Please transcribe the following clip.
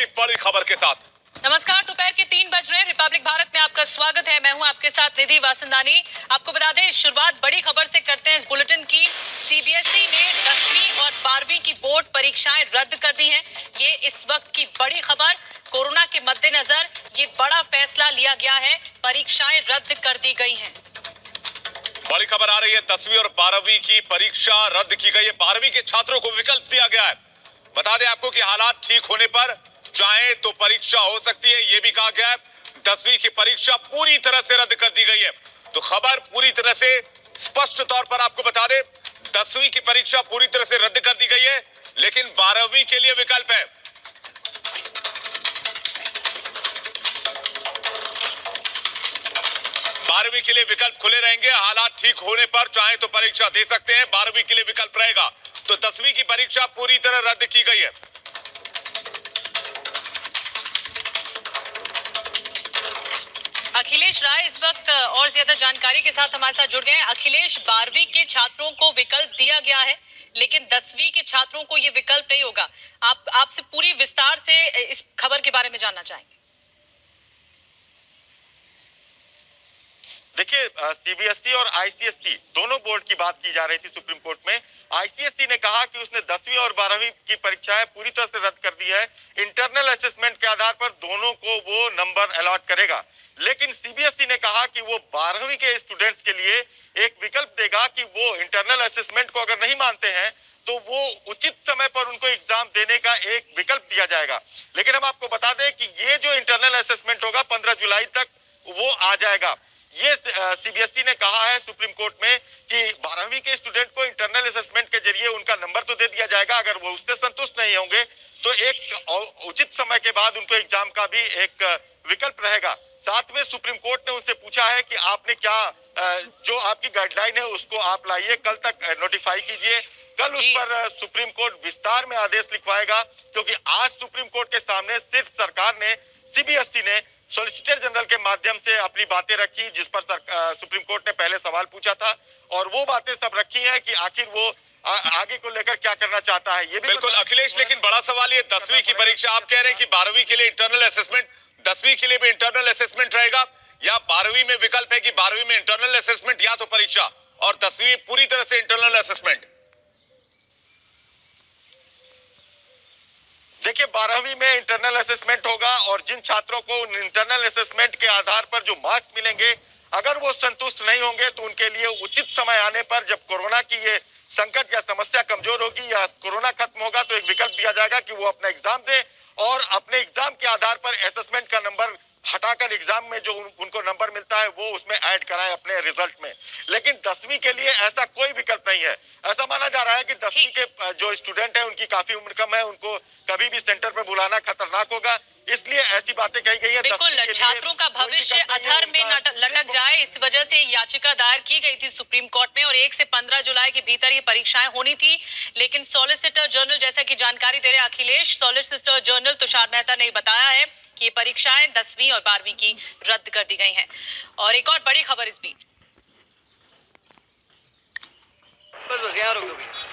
की बड़ी खबर के साथ। नमस्कार, दोपहर के 3 बज रहे रिपब्लिक भारत में आपका स्वागत है। मैं हूं आपके साथ निधि वासंदानी। आपको बता दें, शुरुआत बड़ी खबर से करते हैं इस बुलेटिन की। सीबीएसई ने 10वीं और 12वीं की बोर्ड परीक्षाएं रद्द कर दी हैं। ये इस वक्त की बड़ी खबर। कोरोना के मद्देनजर ये बड़ा फैसला लिया गया है। परीक्षाएं रद्द कर दी गई हैं। बड़ी खबर आ रही है, 10वीं और 12वीं की परीक्षा रद्द की गई है। 12वीं के छात्रों को विकल्प दिया गया है। बता दें आपको कि हालात ठीक होने पर चाहे तो परीक्षा हो सकती है, यह भी कहा गया है। 10वीं की परीक्षा पूरी तरह से रद्द कर दी गई है। तो खबर पूरी तरह से स्पष्ट तौर पर आपको बता दें, 10वीं की परीक्षा पूरी तरह से रद्द कर दी गई है, लेकिन 12वीं के लिए विकल्प है। बारहवीं के लिए विकल्प खुले रहेंगे। हालात ठीक होने पर चाहे तो परीक्षा दे सकते हैं। 12वीं के लिए विकल्प रहेगा। तो 10वीं की परीक्षा पूरी तरह रद्द की गई है। अखिलेश राय इस वक्त और ज्यादा जानकारी के साथ हमारे साथ जुड़ गए हैं। अखिलेश, 12वीं के छात्रों को विकल्प दिया गया है, लेकिन 10वीं के छात्रों को ये विकल्प नहीं होगा। आपसे पूरी विस्तार से इस खबर के बारे में जानना चाहेंगे। देखिए, सीबीएसई और आईसीएसई दोनों बोर्ड की बात की जा रही थी सुप्रीम कोर्ट में। आईसीएसई ने कहा कि उसने 10वीं और 12वीं की परीक्षाएं पूरी तरह से रद्द कर दी है। इंटरनल असेसमेंट के आधार पर दोनों को वो नंबर अलॉट करेगा, लेकिन सीबीएसई ने कहा कि वो 12वीं के स्टूडेंट्स के लिए एक विकल्प देगा कि वो इंटरनल असेसमेंट को अगर नहीं मानते हैं तो वो उचित समय पर उनको एग्जाम देने का एक विकल्प दिया जाएगा। लेकिन हम आपको बता दें कि ये जो इंटरनल असेसमेंट होगा 15 जुलाई तक वो आ जाएगा। ये सीबीएसई ने कहा है सुप्रीम कोर्ट में कि 12वीं के स्टूडेंट को इंटरनल असेसमेंट के जरिए उनका नंबर तो दे दिया जाएगा। अगर वो उससे संतुष्ट नहीं होंगे तो एक उचित समय के बाद उनको एग्जाम का भी एक विकल्प रहेगा। साथ में सुप्रीम कोर्ट ने उनसे पूछा है कि आपने क्या जो आपकी गाइडलाइन है उसको आप लाइए, कल तक नोटिफाई कीजिए। कल उस पर सुप्रीम कोर्ट विस्तार में आदेश लिखवाएगा, क्योंकि आज सुप्रीम कोर्ट के सामने सिर्फ सरकार ने, सीबीएसई ने सॉलिसिटर जनरल के माध्यम से अपनी बातें रखी, जिस पर सुप्रीम कोर्ट ने पहले सवाल पूछा था, और वो बातें सब रखी हैं कि आखिर वो आगे को लेकर क्या करना चाहता है। ये भी बिल्कुल अखिलेश, लेकिन बड़ा सवाल ये 10वीं की परीक्षा, आप कह रहे हैं कि 12वीं के लिए इंटरनल असेसमेंट, 10वीं के लिए भी इंटरनल असेसमेंट रहेगा, या 12वीं में विकल्प है कि 12वीं में इंटरनल असेसमेंट या तो परीक्षा, और 10वीं में पूरी तरह से इंटरनल असेसमेंट? देखिए, 12वीं में इंटरनल असेसमेंट होगा और जिन छात्रों को इंटरनल असेसमेंट के आधार पर जो मार्क्स मिलेंगे, अगर वो संतुष्ट नहीं होंगे तो उनके लिए उचित समय आने पर, जब कोरोना की ये संकट या समस्या कमजोर होगी या कोरोना खत्म होगा, तो एक विकल्प दिया जाएगा कि वो अपना एग्जाम दे और अपने एग्जाम के आधार पर असेसमेंट का नंबर हटाकर एग्जाम में जो उनको नंबर मिलता है वो उसमें ऐड कराएं अपने रिजल्ट में। लेकिन 10वीं के लिए ऐसा कोई विकल्प नहीं है। ऐसा माना जा रहा है कि 10वीं के जो स्टूडेंट है उनकी काफी उम्र कम है, उनको कभी भी सेंटर पर बुलाना खतरनाक होगा, इसलिए ऐसी बातें कही गई है। बिल्कुल, छात्रों का भविष्य अधर में लटक जाए, इस वजह से याचिका दायर की गई थी सुप्रीम कोर्ट में, और 1 से 15 जुलाई के भीतर ये परीक्षाएं होनी थी। लेकिन सॉलिसिटर जनरल, जैसा कि जानकारी दे रहे अखिलेश, सॉलिसिटर जनरल तुषार मेहता ने बताया है कि ये परीक्षाएं 10वीं और 12वीं की रद्द कर दी गई हैं। और एक और बड़ी खबर इस बीच, बस यार हो गया।